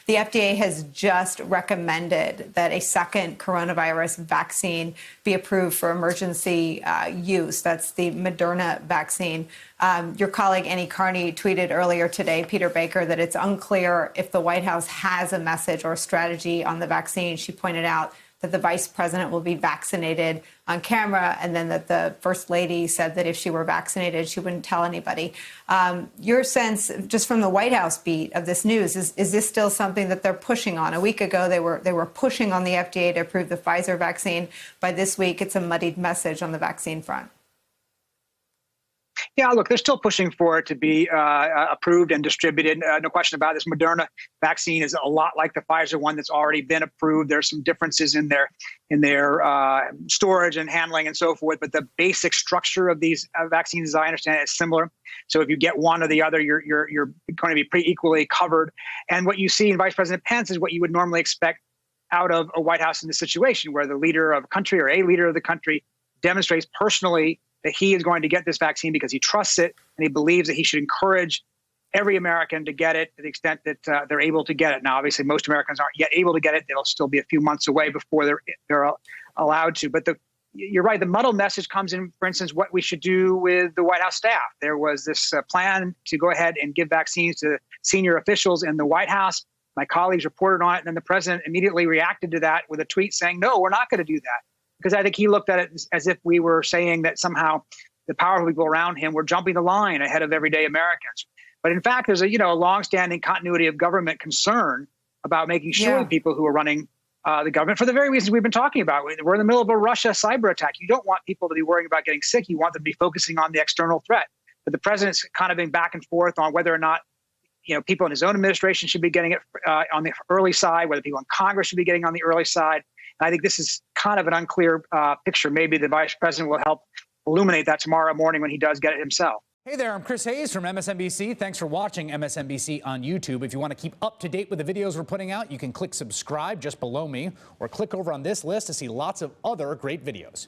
The FDA has just recommended that a second coronavirus vaccine be approved for emergency use. That's the Moderna vaccine. Your colleague Annie Carney tweeted earlier today, Peter Baker, that it's unclear if the White House has a message or a strategy on the vaccine. She pointed out that the vice president will be vaccinated on camera, and then that the first lady said that if she were vaccinated, she wouldn't tell anybody. Your sense, just from the White House beat of this news, is this still something that they're pushing on? A week ago, they were pushing on the FDA to approve the Pfizer vaccine. By this week, it's a muddied message on the vaccine front. Yeah, look, they're still pushing for it to be approved and distributed. No question about this. Moderna vaccine is a lot like the Pfizer one that's already been approved. There's some differences in their storage and handling and so forth, but the basic structure of these vaccines, as I understand it, is similar. So if you get one or the other, you're going to be pretty equally covered. And what you see in Vice President Pence is what you would normally expect out of a White House in this situation, where the leader of a country or a leader of the country demonstrates personally that he is going to get this vaccine because he trusts it and he believes that he should encourage every American to get it to the extent that they're able to get it. Now, obviously, most Americans aren't yet able to get it. They'll still be a few months away before they're allowed to. But you're right. The muddled message comes in, for instance, what we should do with the White House staff. There was this plan to go ahead and give vaccines to senior officials in the White House. My colleagues reported on it, and then the president immediately reacted to that with a tweet saying, no, we're not going to do that. Because I think he looked at it as if we were saying that somehow the powerful people around him were jumping the line ahead of everyday Americans. But in fact, there's a longstanding continuity of government concern about making sure the people who are running the government, for the very reasons we've been talking about. We're in the middle of a Russia cyber attack. You don't want people to be worrying about getting sick. You want them to be focusing on the external threat. But the president's kind of been back and forth on whether or not people in his own administration should be getting it on the early side, whether people in Congress should be getting on the early side. I think this is kind of an unclear picture. Maybe the vice president will help illuminate that tomorrow morning when he does get it himself. Hey there, I'm Chris Hayes from MSNBC. Thanks for watching MSNBC on YouTube. If you want to keep up to date with the videos we're putting out, you can click subscribe just below me or click over on this list to see lots of other great videos.